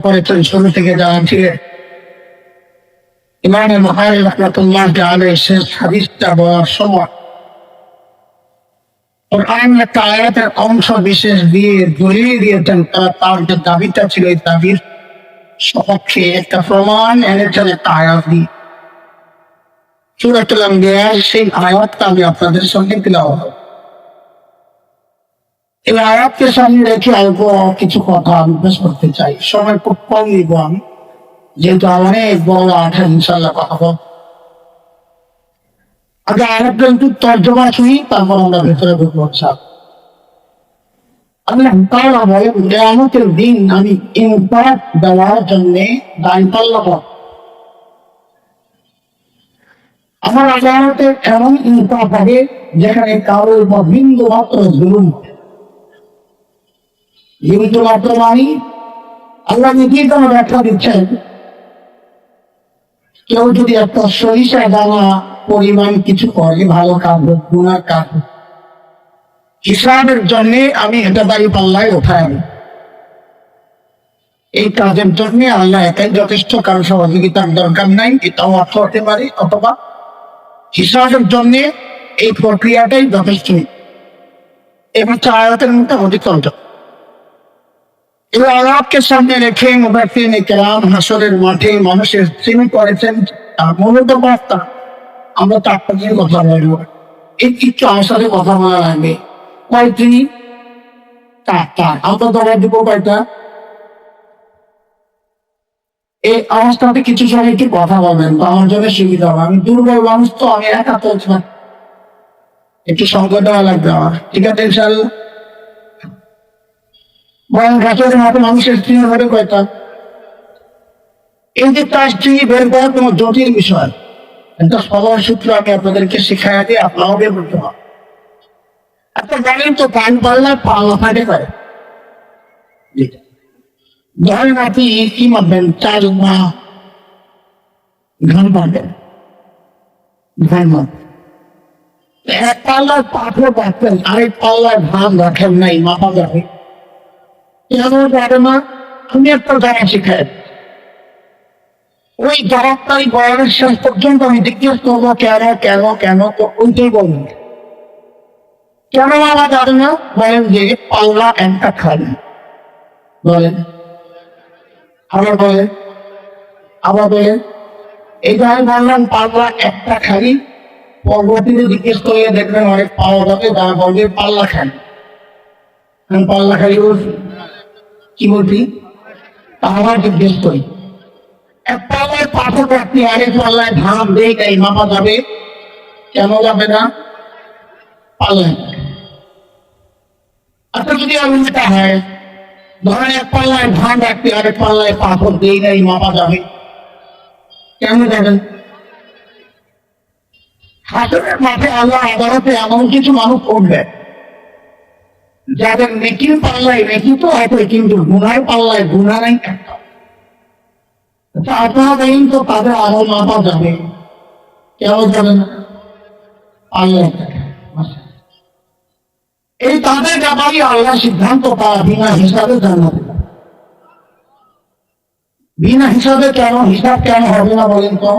করেছেন শুরু থেকে যারা ছিলেন। ইমাম বুখারী রাহমাতুল্লাহ আলাইহি শেষ হাদিসটা বলার সময় কোরআন একটা আয়াতের অংশ বিশেষ দিয়ে দলিল দিয়েছেন, তার যে দাবিটা ছিল এই দাবির সপক্ষে একটা প্রমাণ এনেছেন একটা আয়াত দিয়ে। সূরাতুল আম্বিয়া সেই আয়াতটা আমি আপনাদের সঙ্গে তিলাওয়াত করব। এই আয়াতকে সামনে রেখে অল্প কিছু কথা আমি পেশ করতে চাই। সময় খুব কম নিব আমি, যেহেতু অনেক বড় আঠা ইনশাল্লাহ কথা বল। আগে আয়াতটা একটু তর্জমা শুনি, তারপর আমরা ভেতরে ঢুকবো। আল্লাহ তাআলা বলেন, কিয়ামতের দিন আমি ইনসাফ দেওয়ার জন্য দাঁড়িপাল্লা পথ। আমার আদালতে এমন ইনসাফ হবে যেখানে কারোর উপর বিন্দু মাত্র জুলুম হবে। বিন্দু মাত্র মানে আল্লাহ নিজেই কোনো ব্যাখ্যা দিচ্ছেন, কেউ যদি একটা সরিষা দানা পরিমাণ কিছু করে, ভালো কাজ হোক গুনার কাজ হোক, হিসাবের জন্য আমি এটা দাঁড়িপাল্লায় ওঠাই। এই কাজের জন্য আল্লাহ একাই যথেষ্ট, কারো সহযোগিতার দরকার নাই, এটাও অর্থ হতে পারে, অথবা হিসাবের জন্য এই প্রক্রিয়াটাই যথেষ্ট। এবার আয়াতের মধ্যে অধিকন্ত এই আয়াতকে সামনে রেখে মুফাসসিরিন কেরাম হাসরের মাঠে মানুষের শ্রেণী করেছেন তার মূলত বার্তা। আমরা তার নিয়ে কথা বলবো, এই কিছু আসারে কথা বলা লাগবে। কয়টি চারটা, আমরা ধরে দিব কয়টা। এই অবস্থাতে কিছু সময় একটু কথা বলবেন, তো আমার জন্য সুবিধা হবে। আমি দুর্বল মানুষ, তো আমি একা চলছি না, একটু সংকট দেওয়া লাগবে আমার। ঠিক আছে ইনশাআল্লাহ। বরং গাছের মতো মানুষের স্ত্রী হবে কয়টা। এই যে তার স্ত্রী বের করা কোনো জটিল বিষয়, একটা সবার সূত্র আমি আপনাদেরকে শিখাই দিয়ে আপনারাও বের করতে হবে। একটা জানেন তো কান পাল্লা পাল্লা ফাটে করে। ধরেন আপনি কি মাপবেন, 4 মা ধান পাবেন, ধান মাপবেন, এক পাল্লার পাথর রাখবেন, আরেক পাল্লায় ধান রাখেন নাই, মাপা যাবে কেন যাবে না? আমি একটা জায়গা শিখাই, ওই তাড়াতাড়ি বয়সের শেষ পর্যন্ত আমি জিজ্ঞেস করবো কেন কেন কেন, তো ওইটাই বলবেন। কেন মারা যাবে না? বলেন যে পাল্লা একটা খান, বলেন আবার বলেন, আবার বলেন। এটা আমি বললাম পাল্লা একটা খালি, পরবর্তীতে জিজ্ঞেস করে দেখবেন অনেক পাওয়া যাবে যারা বলবে পাল্লা খান। আমি পাল্লা খালি বলছি, কি বলছি আবার জিজ্ঞেস করি। এক পাল্লায় পাথর রাখতে আরেক পাল্লায় ধান দেয়, তাই মাপা যাবে কেন যাবে না? পাল্লায়। আচ্ছা যদি এমনটা হয়, ধরেন এক পাল্লায় ধান রাখতে আরেক পাল্লায় পাথর দেয় নাই, মাপা যাবে কেন যাবেন? হাসরের মাঠে আল্লাহ আদালতে এমন কিছু মানুষ করবে যাদের নেকির পাল্লায় নেকি তো আছে, কিন্তু গুনার পাল্লায় গুণা নাই একটা। আপনারা দেখেন তো তাদের আরো মাপা যাবে কেন যাবে না? আল্লাহ এই তাদের ব্যাপারে আল্লাহ সিদ্ধান্ত পাওয়া বিনা হিসাবে জানাবে। বিনা হিসাবে কেন, হিসাব কেন হবে না বলেন তো?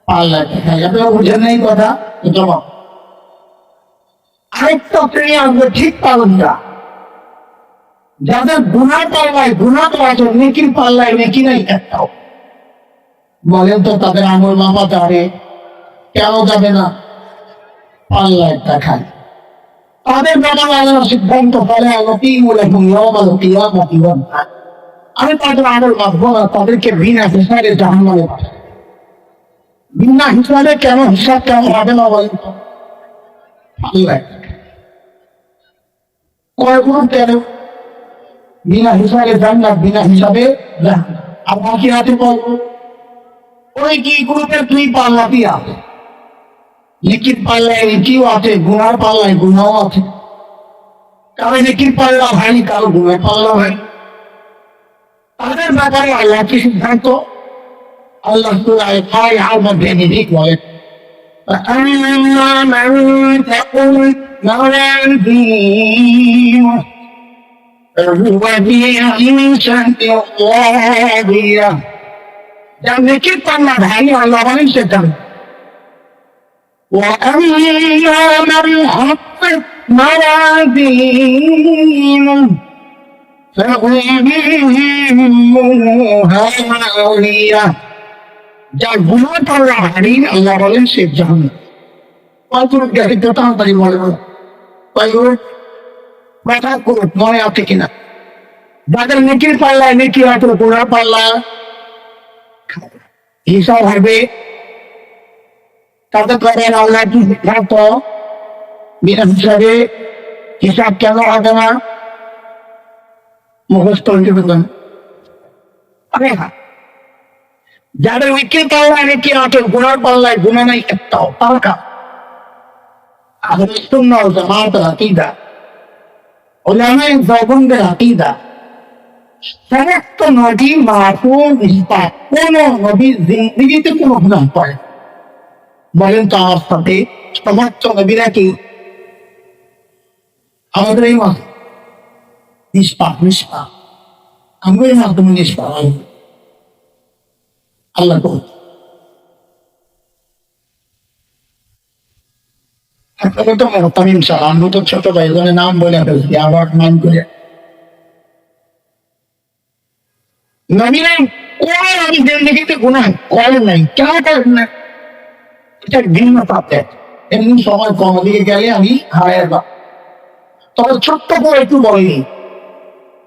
আল্লাহ আপনারা বুঝেন নাই কথা। জবাব আরেকটা শ্রেণী আসবে ঠিক পালনটা, যাদের গুনার পাল্লায় গুণা তো আছে, নেকির পাল্লায় নেকি নাই একটাও। বলেন তো তাদের আমল মাপা যাবে কেন যাবে না? পাল্লা একটা খায়। তাদের ব্যাপারে আল্লাহ সিদ্ধান্ত ফলে আমি তাদের আমল মাপবো না, তাদেরকে বিনা হিসাবে জাহান্নামে পাঠাবো। বিনা হিসাবে কেন, হিসাব কেন হবে না বলেন তো? আল্লাহ কয়গুলো কেন বিনা হিসাবে জান্নাত, বিনা হিসাবে জাহান্নাম। আর বাকি হাতে বলবো ওই কি গ্রুপের 2 পাল্লাটি আছে, নেকির পাল্লায় নেকিও আছে, গুনার পাল্লায় গুনাও আছে। কারো নেকির পাল্লা ভাই, কারো গুনার পাল্লা ভাই। তাদের ব্যাপারে আল্লাহ কি সিদ্ধান্ত? আল্লাহ সূরায়ে ফাতিহার মধ্যে নির্দেশ বলেন, فأما من ثقلت موازينه যার নেকির পাল্লা ভারী আল্লাহ বলেন সেটা وأما من حقت موازين فأمها هاوية যার গুনাহ পাল্লা ভারী আল্লাহ বলেন সে জাহান্নাম কয়গুলো গেছে তাড়াতাড়ি বলে কয়গুলো মাথা করো মনে আছে কিনা যাদের নেকির পাল্লায় নেকি আছে গুনাহ পাল্লা হিসাব হবে তাদের করেন আল্লাহ কি সিদ্ধান্ত বিধান হিসাবে হিসাব কেন হবে না মুখস্থ বলবেন যাদের উইকের পাল্লায় নেকি আছে গুনার পাল্লায় গুণা নাই একটাও পালকা আহলে সুন্নাহ ওয়াল জামাতের আকীদা উলামায়ে দেওবন্দের আকীদা সমস্ত নবী মাসুম নিষ্পাপ কোন নবীর জিন্দেগিতে কোনো গুনাহ করে বলেন তো আমার সাথে সমস্ত নবীরা কি আমাদের এই মাস নিষ্পাপ নিষ্পাপ আমরা এই মাধ্যমে নিষ্পাপ আল্লাহ আপনাকে তো মহতামিম স্যার আমি তো ছোট ভাই নাম বলে ফেলছি আবার নাম করে নবীরা কোন নবী জিন্দেগিতে গুনাহ করেন নাই কেন করেন না এটা ভিন্ন পাপে এমনি সময় কম দিকে গেলে আমি হারাই বা তবে ছোট্ট করে একটু বলিনি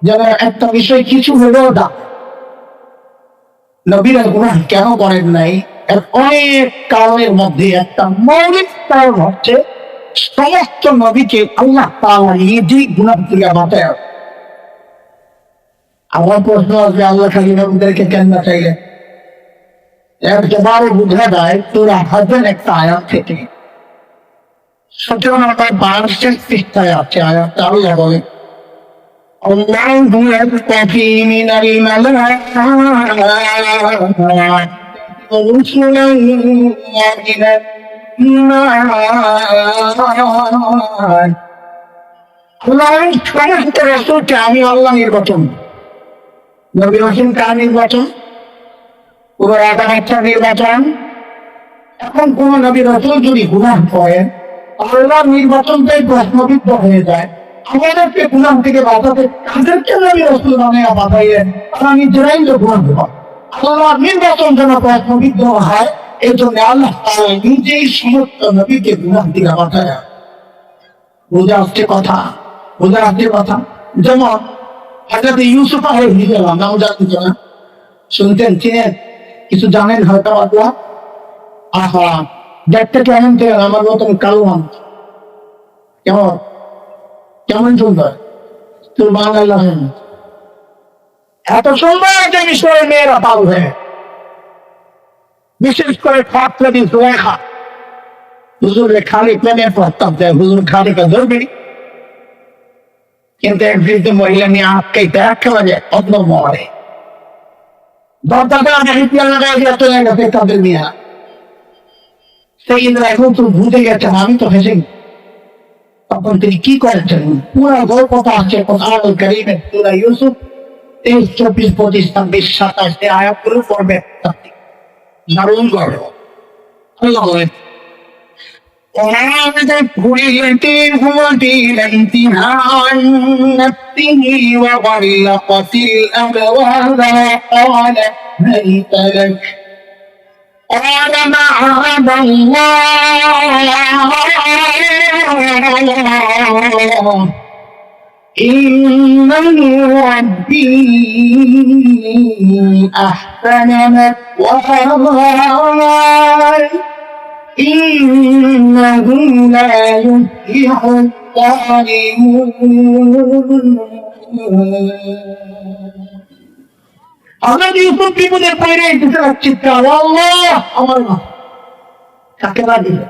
যারা একটা বিষয় কিছু হলেও দা নবীরা গুনাহ কেন করেন নাই এর অনেক কারণের মধ্যে একটা মৌলিক কারণ হচ্ছে সমস্ত নবীকে আল্লাহ তাআলা নিজেই গুনাহ থেকে বাঁচায় আমার প্রশ্ন আছে আল্লাহ খালি নবীদেরকে কেন বাঁচাইলেন একেবারে বুঝা যায় তোরা হাজার একটা আয়াত থেকে সুতরাং আমার 22 পৃষ্ঠায় আছে আয়াতটা আল্লাহ বলে الله يصطفي من الملائكة رسلا ومن الناس আল্লাহ সমস্ত রাসূলকে আমি আল্লাহ নির্বাচন নবী রাসূল কার নির্বাচন পুরো একটা নির্বাচন এখন কোন নবী রাসূল যদি গুনাহ করেন আল্লাহর নির্বাচনটাই প্রশ্নবিদ্ধ হয়ে যায় আমাদেরকে গুনাহ থেকে বাঁচাতে কাদেরকে নবী রাসূল বানাইয়া পাঠাইলেন তারা নিজেরাই তো গুনাহ করে আল্লাহর নির্বাচন যেন প্রশ্নবিদ্ধ হয় এই জন্য আল্লাহ তাআলা নিজেই সমস্ত নবীকে গুনাহ থেকে বাঁচায় বোঝা আসছে কথা যেমন হযরত ইউসুফ আলাইহিস সালাম নাম জানতেন না শুনতেন চিনেন কিছু জানেন হয়তো আল্লাহ আহা দেখতে কেমন ছিল আমার মতন কালো মানুষ কেমন কেমন সুন্দর তোর বাংলা এত সুন্দর একটা বিষয়ে মেয়েরা পালবে বিশেষ করে ফাতলাদি সুলেখা হুজুরে খালি প্রেমের প্রস্তাব দেয় হুজুর খালিকে ধরবি কিন্তু এক বৃদ্ধ মহিলা নিয়ে আটকে একেবারে অন্য মরে দরজাটা লাগাই গেছে তাদের নিয়ে সেই এখন তো বুঝে গেছেন আমি তো হেসে তখন তিনি কি করেছেন পুরো গল্পটা আছে কোরআন কারীমের সূরা ইউসুফ 23, 24, 25, 26, 27 আয়াতগুলো পড়বে দারুণ গল্প আল্লাহ বলেন هو الانتهاء عن نفسه وغلقت الأبواب وقال هيت لك قال معاذ الله إنه ربي أحسن مثواي إنه لا يفلح الظالمون আমার ইউসুফ বিপদের বাইরে চিৎকার আল্লাহ আমার মা কাকে না দিলে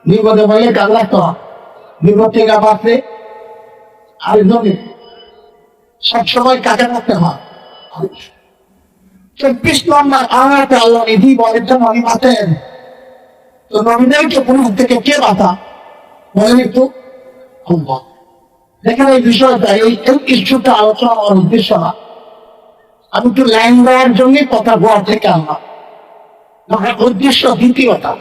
বিপদে বলে কাল্লা তো বিপদ থেকে বাঁচলে আর নবী সবসময় কাকে রাখতে হয় 24 নম্বর আয়াতে আল্লাহ নিধি বলেন আমি বাঁচেন তো নবীদেরকে গুনাহ থেকে কে বাঁচা বলেন একটু আল্লাহ দেখেন এই বিষয়টা এই কিছুটা আলোচনা করার উদ্দেশ্য না, আমি একটু লাইন দেওয়ার জন্যই কথা বলা থেকে আনলাম। আমার উদ্দেশ্য দ্বিতীয়টা,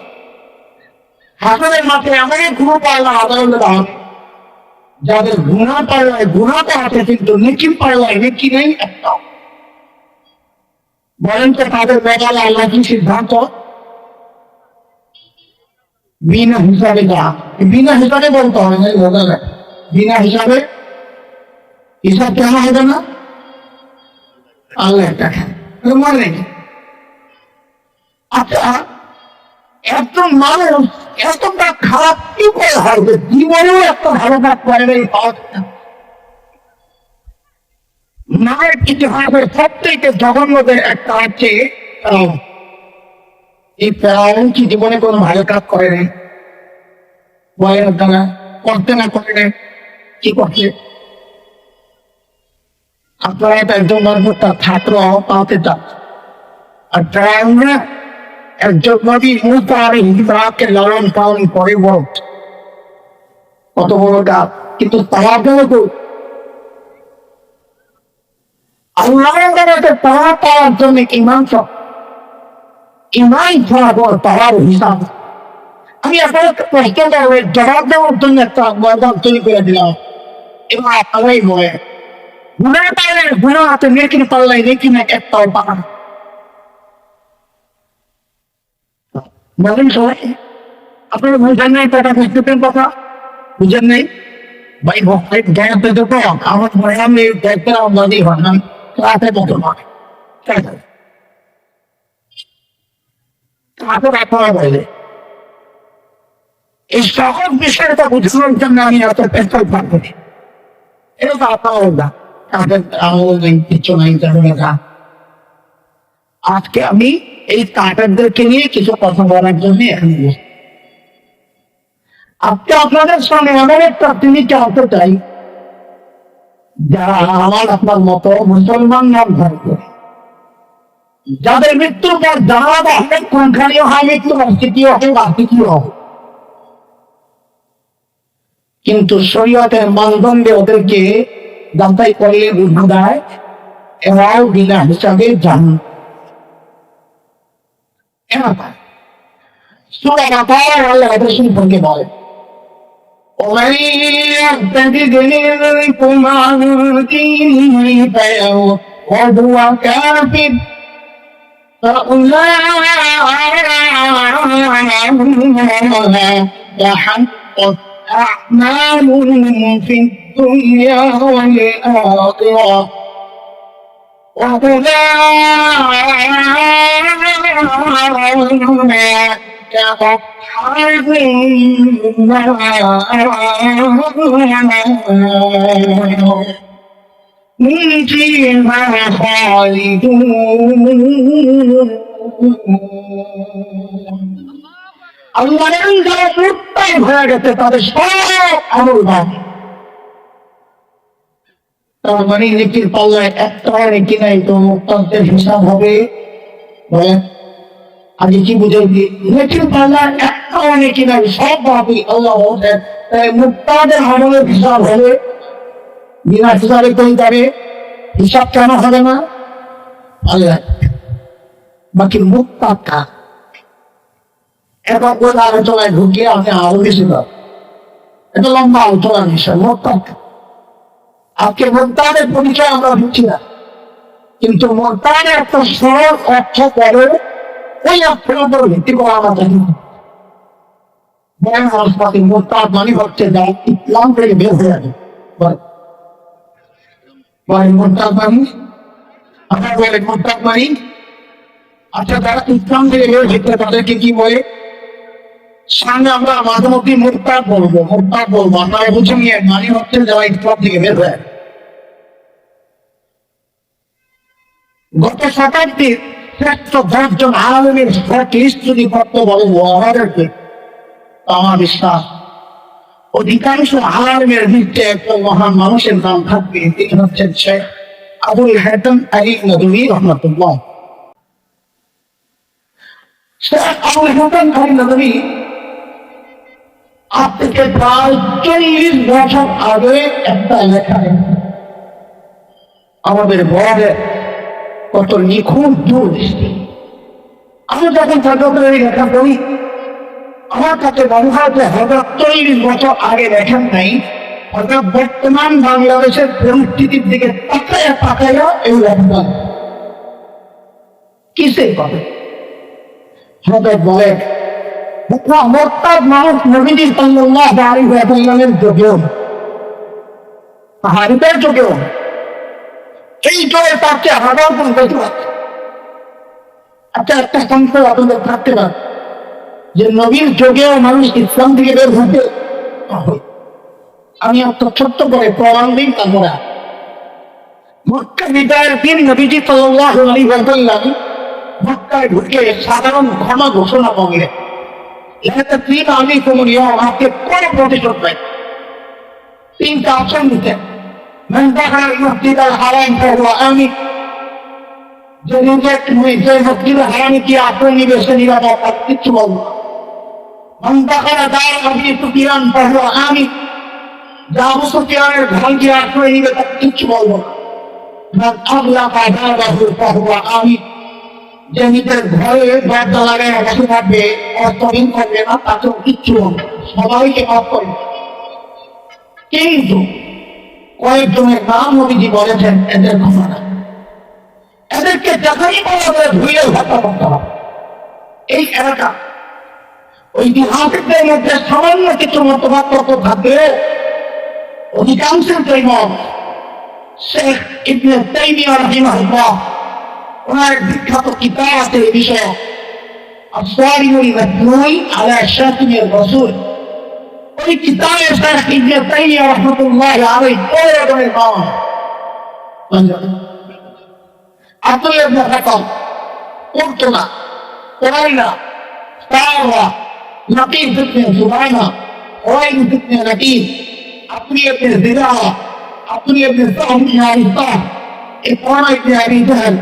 হাসনের মাঠে এমন গুরু পাল্লা আদালতে দাঁড়ানো, যাদের গুণা পাল্লায় গুণাতে আছে কিন্তু নেকি পাল্লায় নেকি নেই একটা। বলেন তো তাদের মেঘালয় আল্লাহ কি সিদ্ধান্ত? বিনা হিসাবে যা, বিনা হিসাবে বলতে হবে না, বোঝা যায় বিনা হিসাবে। হিসাব কেন হবে না? আল্লাহ টাকা মানে আচ্ছা, এত মানুষ এতটা খারাপ কি করে হবে? জীবনেও একটা ভালো কাজ করে এই পাওয়া মায়ের ইতিহাসের সবথেকে জঘন্যদের একটা হচ্ছে এই ফেরাউন কি জীবনে কোনো ভালো কাজ করে নাই? বয়ের দ্বারা করতে না করে কি করছে? আপনারা একজন মানুষ তার ছাত্র পাওয়াতে চান, আর ফেরাউনরা একজন নবী মুসা আলাইহিসসালামকে লালন পালন করে বড় কত বড় কাজ, কিন্তু তারা তো আল্লাহর তারা পাওয়ার জন্য ইমান সব ইমান ফলাফল পাওয়ার হিসাব। আমি এখন একটা প্রশ্ন করবো, জবাব দেওয়ার জন্য একটা ময়দান তৈরি করে দিলাম। এবার আপনারাই বলে গুণা পাইলে গুণা হাতে নেকির পাল্লাই নেকি না একটাও পান বলেন সবাই। আপনারা বুঝেন নাই কথা, বুঝতেন কথা বুঝেন নাই ভাই ভাই জ্ঞান পেতে তো আমার মনে আমি দেখতে আমাদের ভাবলাম রাতে মতো নয় তারপর আপনারা বলে এই সকল বিষয়টা বুঝানোর জন্য আমি এত পেশাল পাবো এটা তো আপনারা তাদের কিছু নাই না। আজকে আমি এই কাটারদেরকে নিয়ে কিছু কথা বলার জন্য এখানে আজকে আপনাদের সামনে এমন একটা জিনিস আনতে চাই যারা আমার আপনার মতো মুসলমান নাম ধারণ করে, যাদের মৃত্যুর পর জানাতে অনেক কোনখানেও হয় মৃত্যু অস্থিতিও হবে বাস্তিটিও হবে, কিন্তু শরীয়তের মানদণ্ডে ওদেরকে যাচাই করলে বুঝা দেয় এরাও বিনা হিসাবে জান। সূরা বাকারার আল্লাহ এদের সম্পর্কে বলে ومن يرتد منكم عن دينه وهو كافر فأولئك حقت أعمالهم في الدنيا والآخرة وأولئك كأصحاب النار هم فيها خالدون। আল্লাহ যারা মুক্তাই হয়ে গেছে তাদের সব আমল বাকি, তার মানে নেকির পাল্লায় একটা নেকি নাই, তো মুক্তাদের হিসাব হবে। বলেন আগে কি বুঝাই দিয়ে নেকির পাল্লায় একটা নেকি নাই, সব বাকি। আল্লাহ বলছেন তাই মুক্তাদের আমলের হিসাব হবে, বিনা হিসাবে কই যাবে? হিসাব কেন হবে না? আল্লাহ বাকি মুক্তা এবার বলে আলোচনায় ঢুকিয়ে আমি আরো বেশি পাবো, এটা লম্বা আলোচনার বিষয়। মোক্তা আজকে মোক্তাদের পরিচয় আমরা বুঝছি না, কিন্তু মোক্তাদের একটা সহজ অর্থ করে ওই অর্থের উপর ভিত্তি করা আমরা জানি। মোক্তাদ মানে হচ্ছে যা ইসলাম থেকে বের হয়ে যাবে। মোক্তাদ মানে আমরা বলে মোক্তাদ মানে আচ্ছা যারা ইসলাম থেকে বের হচ্ছে তাদেরকে কি বলে? সামনে আমরা মাঝে মধ্যে মোক্তাদ বলবো আপনারা বুঝে নিয়ে মানে হচ্ছে যারা ইসলাম থেকে বের হয়ে। গত শতাব্দীর শ্রেষ্ঠ 10 জন আলেমের লিস্ট যদি করতে বলবো আমাদেরকে, আমার বিশ্বাস অধিকাংশ আলেমের লিস্টে একজন মহান মানুষের নাম থাকবে, তিনি হচ্ছেন শেখ আবুল হাতেম আলী নদভী রহমাতুল্লাহ। শেখ আবুল হাতেম আলী নদভী আজ থেকে প্রায় 40 বছর আগে একটা লেখা আমাদের বড়দের কত নিখুঁত দূরদৃষ্টি। আমি যখন ছাত্রদের লেখা করি আমার কাছে মনে হয় যে হয়তো 40 বছর আগে লেখেন নাই, হয়তো বর্তমান বাংলাদেশের পরিস্থিতির দিকে তাকাইয়া তাকাইয়া এই লেখা কিসের কথা হয়তো বলে মোট্টার মানুষ নবীজি সাল্লাল্লাহু আলাইহি ওয়াসাল্লামের যুগেও হারিতের যুগেও এই জয়ে তার চেয়ে হাজার গুণ বেশি আছে। আচ্ছা, একটা সংখ্যা আপনাদের থাকতে পারে যে নবীর যুগেও মানুষ ইসলাম থেকে বের হতে। আমি একটা ছোট্ট করে প্রমাণ দিই তারপরে মক্কা বিদায়ের দিন নবীজি সাল্লাল্লাহু আলাইহি ওয়াসাল্লাম মক্কায় ঢুকে সাধারণ ক্ষমা ঘোষণা করলেন, আমাকে কোনো প্রতিশোধ নেই। 3টা অপশন দিতেন, আমি যে মসজিদে হারামি কি আশ্রয় নিবে সে নিরাপদ, আর কিচ্ছু বলবো আমি যা আবু সুফিয়ানের ঘর গিয়ে আশ্রয় নিবে তার কিচ্ছু বলবো না। আমি যে নিজের ঘরে দরজা লাগায় বসে থাকবে, অর্থহীন থাকবে না, তাকেও কিচ্ছু হবে, সবাইকে মাফ করবে। কিন্তু কয়েকজনের নাম নবীজি বলেছেন এদের ঘটনা, এদেরকে যখনই বলা যায় ধুয়ে হত্যা করতে হবে। এই এলাকা ঐতিহাসিকদের মধ্যে সামান্য কিছু মতপার্থক্য থাকলে অধিকাংশের মত শেখ ইবনে তাইমিয়া রাহিমাহুল্লাহ ওনার বিখ্যাত কিতাব আছে এই বিষয়ে, আস-সারিমুল মাসনুন আলা শাতিমির রাসূল। ওই কিতাবে শেখ ইবনে তাইমিয়া রাহমাতুল্লাহি আলাইহি কোরআনের নাম আব্দুল্লাহ ইবনে হাকাম, কুরতুনা, কুরাইনা, তাওয়া, নাকিব ইবনে সুবাইনা, ওয়াইল ইবনে নাকিব, আব্দুল্লাহ ইবনে জিরা, আব্দুল্লাহ ইবনে সাহব ইবনে আরিফা, ইকরামা ইবনে আবি জাহল,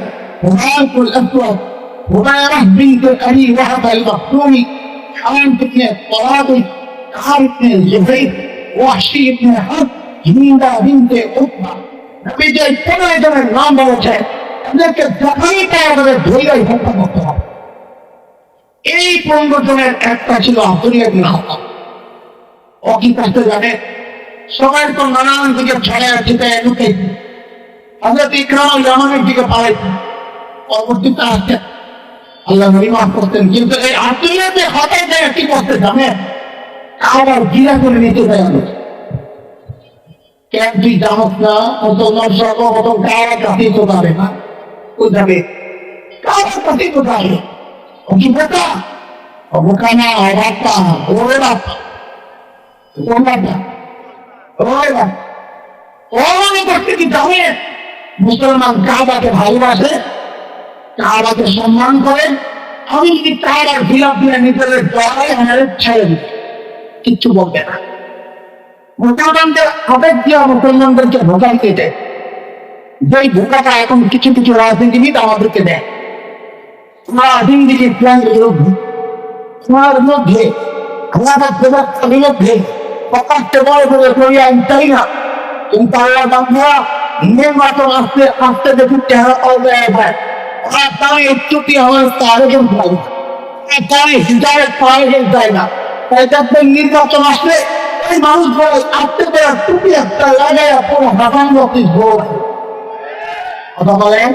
وهاك الأسود، هبيرة بنت أبي وهب المخزومي، حرام بن الطرابي، عارف بن الزبير، وحشي بن حرب، هند بنت عتبة। নবীজি কোনো একজনের নাম বলেছে, এদেরকে যখনই পাওয়া যাবে ধৈর্য হত্যা করতে হবে। এই 15 জনের একটা ছিল আব্দুল্লাহ ইবনে হাকাম। ও কি করতে জানে? সবাই তো নানান দিকে ছড়ে যেতে লুকে হযরত ইকরামা ইয়ামানের দিকে পালাইছে, পরবর্তীতে আসছে আল্লাহ নবী মাফ করতেন। কিন্তু এই আব্দুল্লাহ ইবনে হাকাম কি করতে জানে? আবার গিরা করে নিতে দেয়। কেন তুই জানোস না মুসলমান সর্বপ্রথম কারা কাছে তো যাবে না, ও যাবে কারা কাছে তো যাবে। ও কি বোকা? ও বোকা না, বাপ্পা, ওরে বাপ্পা, কোন বাপ্পা? ওরে বাপ্পা। ও মনে করতে কি জানে মুসলমান কাবাকে ভালোবাসে, কাবাকে সম্মান করে, আমি যদি তার আর খিলাফ দিয়ে নিজেদের জয় আমাদের ছেড়ে দিই কিচ্ছু বলবে না। মুসলমানদের আবেগ দিয়ে মুসলমানদেরকে ভোগাই কেটে যেই ভোগাটা এখন কিছু কিছু রাজনীতিবিদ আমাদেরকে দেয়, রাজনীতি ইসলামের বিরুদ্ধে, তোমার মধ্যে আমাদের ব্যবস্থার বিরুদ্ধে প্রকাশে বলে বলে করি আমি চাই না। কিন্তু আল্লাহ বাংলা নির্বাচন আসতে আসতে দেখি চেহারা পাওয়া যায়, ওরা তাই একটুটি আমার আরেকজন পাই, তাই হৃদয়ের পায়ে যায় না। তাই তাদের নির্বাচন আসলে এই মানুষ বলে আসতে পারে টুপি একটা লাগায় কোনো হাসানগতির ভোট কথা বলেন।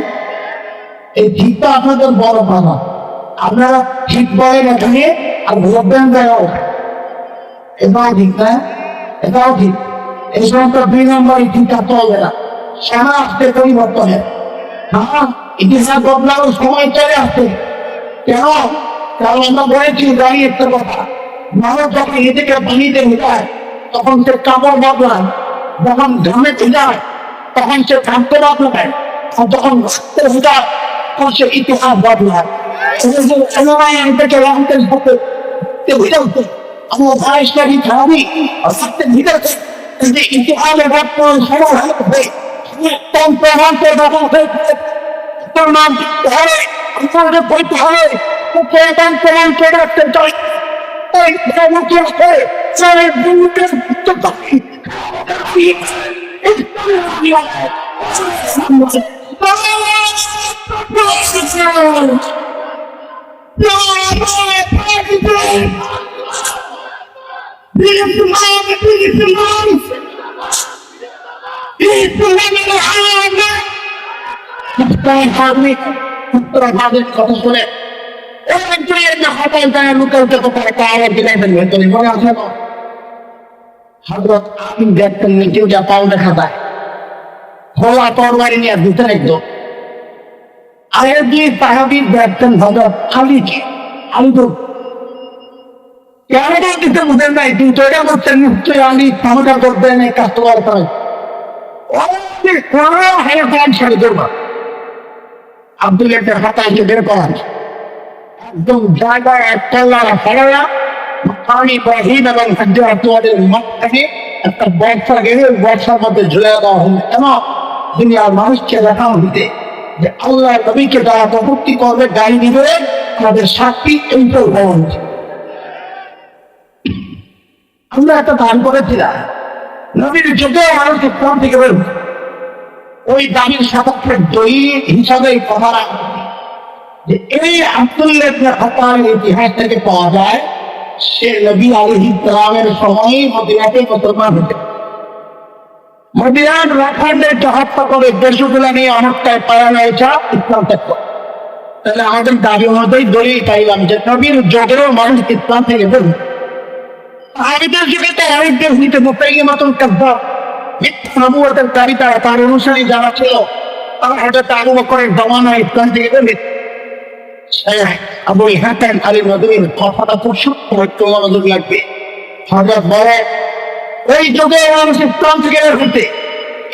এই ঠিকটা আপনাদের বড় বাধা, আপনারা ঠিক বলেন এখানে আর ভোট দেন দেওয়া, এটাও ঠিক না, এটাও ঠিক। এই সমস্ত 2 নম্বর ঠিকটা চলবে না, সময় আসতে পরিবর্তনে। হ্যাঁ, ইতিহাস বদলানোর সময় চলে আসছে। কেন? কারণ আমরা বলেছি দাঁড়িয়ে একটা কথা, মানুষ যখন নিজেকে পানিতে ভেজায় তখন সে কাপড় বদলায়, যখন ঘামে ভেজায় তখন সে খাদ্য বদলায়, আর যখন রাখতে ভেজায় তখন সে ইতিহাস বদলায়। আমার ভাইসটারি খারাপই থাকতে ভিতরে যে ইতিহাসে বর্তমান সময় হবে প্রমাণকে দখল হয়েছে, প্রমাণ হবে আমাদের বইতে হবে প্রমাণ প্রমাণ করে রাখতে চাই। কথা শুনে লুকালকে মনে আছে না হযরত আমিন দেখতেন নিজেও যা পাও দেখা যায় খোলা তরবারি নিয়ে ভিতরে একদম আয়ের দিয়ে সাহাবী দেখতেন হযরত আলীকে আলী তো কেন দিতে বুঝেন নাই তিনি তো এটা করছেন নিশ্চয়ই আলী ক্ষমতা করবেন এই কাজটা করেন আব্দুল্লাহ হাতায় বের করেন একদম জায়গায় একটা ফেলা আমি ইব্রাহিম এবং হাজরাতের মাঝখানে একটা বর্ষা গেলে বর্ষার মধ্যে ঝুলে দেওয়া হল কেন দুনিয়ার মানুষকে দেখানো দিতে যে আল্লাহ নবীকে যারা প্রভুক্তি করবে গাড়ি দিবে তাদের সাক্ষী এইটাও হওয়া উচিত। আমরা একটা দান করেছিলাম নবীর যুগে মানুষ ইসলাম থেকে বের ওই দাবির সাপেক্ষে দলিল হিসাবে কথা রাখবে যে এই আব্দুল্লাহ ইবনে খাত্তাবের ইতিহাস থেকে পাওয়া যায় সে নবী আলাইহিস সালামের সময় মদিনাতে মুসলমান হতে মদিনার রাখালদেরকে হত্যা করে দেশগুলা নিয়ে অনেকটাই পাওয়া হয়েছে ইসলাম ত্যাগ করে। তাহলে আমাদের দাবি অনুযায়ী দলিল পাইলাম যে নবীর যুগেরও মানুষ ইসলাম থেকে বের আগের যুগে তো অনেক দেশ নিতে মুতাইয়ে মতন কাজবা মিথ্যা নবুয়তের দাবিটা তার অনুসারী যারা ছিল তারা হযরত আবু বকরের জমানায় ইসলাম থেকে বের আবু হাতাম আলী নদীর কথাটা খুব সূক্ষ্ম একটু নজর লাগবে। হযরত বলে এই যুগে মানুষ ইসলাম থেকে বের হইতে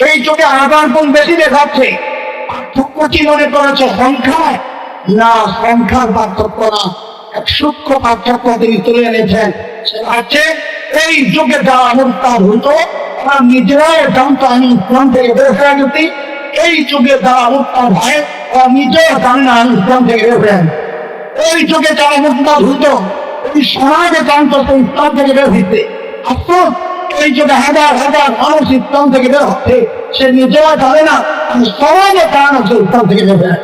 এই যুগে আগার কোন বেশি দেখাচ্ছে পার্থক্য কি মনে করেছে সংখ্যায় না সংখ্যার পার্থক্য না এক সূক্ষ্ম পার্থক্য তিনি তুলে এনেছেন সেটা হচ্ছে এই যুগে যারা মুরতাদ হইতো তারা নিজেরাই জানতো আমি ইসলাম থেকে বের হয়ে গেছি এই যুগে যারা মুরতাদ হয় তারা নিজেও জানে না আমি ইসলাম থেকে বের হয়ে এই যুগে যারা মুরতাদ হইতো ওই সমাজে জানতো সে ইসলাম থেকে বের হইতে আফসোস এই যুগে হাজার হাজার মানুষ ইসলাম থেকে বের হচ্ছে সে নিজেও জানে না আমি সমাজে কারণ সে ইসলাম থেকে বের হয়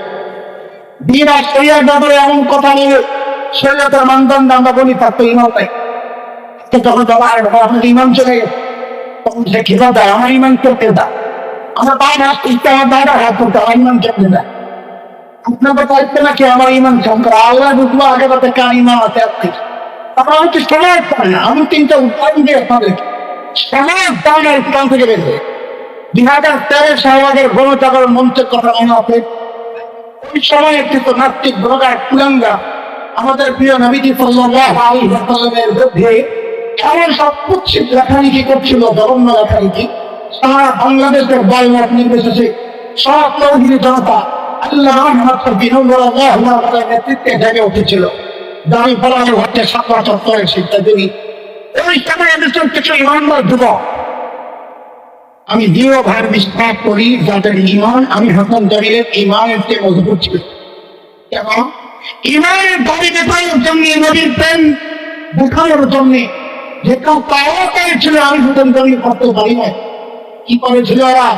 দিন আর শরীয়তের ব্যাপারে এমন কথা নিয়ে শরীয়তের মানদণ্ড আমরা বলি তার তো ইমান নাই যখন আপনার ইমান চলে গেছে তখন সে খেলা দেয় আমার ইমান চলতে দেয় আমার বাইরে আসতে আমার বাইরে হাত করতে আমার ইমান চলতে দেয় আপনার কথা আসতে নাকি আমার ইমান চমকা আল্লাহ বুঝবো আগে কথা কার ইমান আছে আপনি তারপর আমি তো সমাজ পাই না আমি তিনটা উপায় দিয়ে আপনাদের সমাজ পাই না ইসলাম থেকে বেরোবে 2013 শাহবাগের গণজাগরণ মঞ্চের কথা মনে আছে ওই সময় একটি তো নাস্তিক ব্লগার কুলাঙ্গা আমাদের প্রিয় নবীজি সাল্লাল্লাহু আলাইহি ওয়াসাল্লামের বিরুদ্ধে এমন সব কুৎসিত লেখালেখি করছিল জঘন্য লেখালেখি সারা বাংলাদেশের বয়স নির্বিশেষে সব তৌহিদি জনতা আল্লাহ আমাদের নেতৃত্বে জেগে উঠেছিল দাবি ফলানো হচ্ছে সাতরা চত্বরের শিক্ষাজীবী ওই সময় দেশের কিছু ইমানদার যুবক আমি দৃঢ়ভাবে বিশ্বাস করি যাদের ইমান আমি হাসান দলিলের ইমানের চেয়ে মজবুত ছিল এবং ইমানের দাবি দেখানোর জন্য নবীর প্রেম দেখানোর জন্য যে কেউ পাওয়া পেয়েছিল আমি হাসান দলিল করতে পারি না কি করেছিল ওরা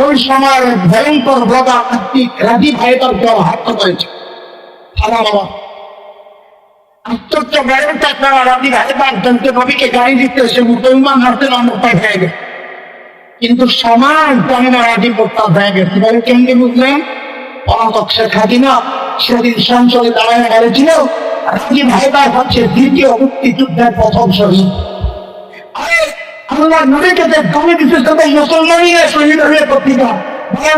ওই সময় ভয়ঙ্কর ব্লগার আত্মিক রাজীব হায়দারকে হত্যা করেছে থানা বাবা আশ্চর্য ব্যাপারটা আপনারা রাজীব হায়দার জনকে নবীকে গাড়ি দিতে সে মুসলমান হারতেন অন্যতায় হয়ে গেছে কিন্তু সমাজ জানে না রাজীব মোত্তাদ হয়ে গেছে কেমনি বুঝলেন পলাতক শেখ হাসিনা সেদিন সংসদে দাঁড়ায় বলেছিল রাজীব হায়দার হচ্ছে দ্বিতীয় মুক্তিযুদ্ধের প্রথম শহীদ আল্লাহ নবীকে যে দমে বিশেষ করে মুসলমানই শহীদ হয়ে পত্রিকা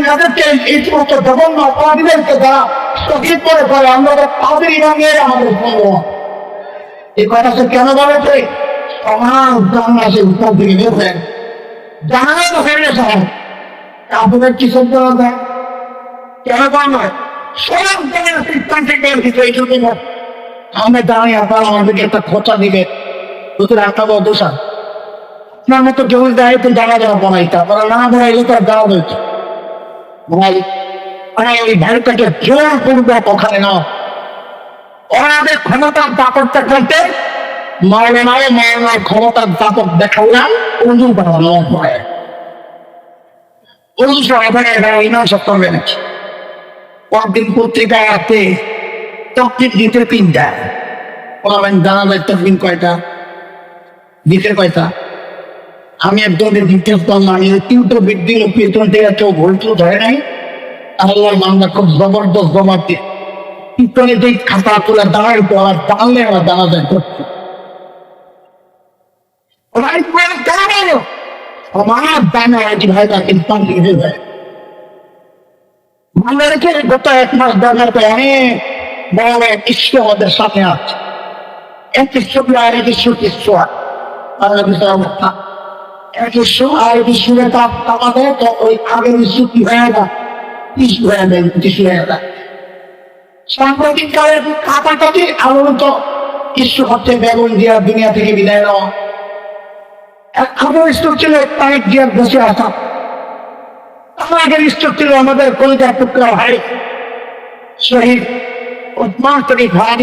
যাদেরকে এই সমস্ত জঘন্য অপরাধীদেরকে যারা শহীদ করে পরে আমরা তাদের ইমামের আমাদের সম্ভব এই কথা সে কেন বলেছে সমাজ বাংলাদেশে উত্তর দিকে বের হয়ে জানাই তো হয়ে গেছে আপনাদের কি শব্দ দেয় কেন নয় সব জায়গায় সিদ্ধান্তে বের দিতে এই জন্য আমরা জানি আপনারা আমাদেরকে একটা খোঁচা দিবে তোদের একটা দোষা আপনার মতো কেউ দেয় তো জানা যাওয়া বানাইতে আপনারা না বানাইলে তো আর দেওয়া হয়েছে ওই ভারতটাকে জোর করবে ওখানে না ওনাদের ক্ষমতার দাপটটা করতে মাওলানার ক্ষমতার দাপট দেখালাম উজু বানানোর পরে উজু সহকারে ইমাম সব করবে নাকি পরদিন পত্রিকায় আছে তকবির দিতে তিনটা বলবেন জানা যায় তকবির কয়টা দিতে কয়টা আমি একজনের ডিটেলস করলাম আমি তিনটে বৃদ্ধি পেছন থেকে কেউ ভুলটু ধরে নাই আল্লাহর বান্দা খুব জবরদস্ত জবাব দিয়ে পিছনে যে খাতা তোলা দাঁড়ার পর দাঁড়ালে আমার জানা যায় করতে আমার দানা আজ ভাই তাকে পাল্টি দিয়ে যায় মনে রেখে গত 1 মাস দানার পর অনেক বড় কৃষ্ণ আমাদের সাথে আছে এক কৃষ্ণ আর এক কৃষ্ণ আল্লাহ অবস্থা এক আর বিশ্বরে আমাদের ওই আগের কি হয়ে যায় কিছু হয়ে যায় কিছু হয়ে যায় সাম্প্রতিক কালের কাটাকাটি আলোড়িত কিছু হচ্ছে বেগুন দিয়া দুনিয়া থেকে বিদায় নেওয়া এক খবর স্তর ছিল তারিখ দিয়ে বসে আসা আমাদের স্তর ছিল আমাদের কলিজার টুকরা ভাই শহীদ উদ্মান শরীফ ভাই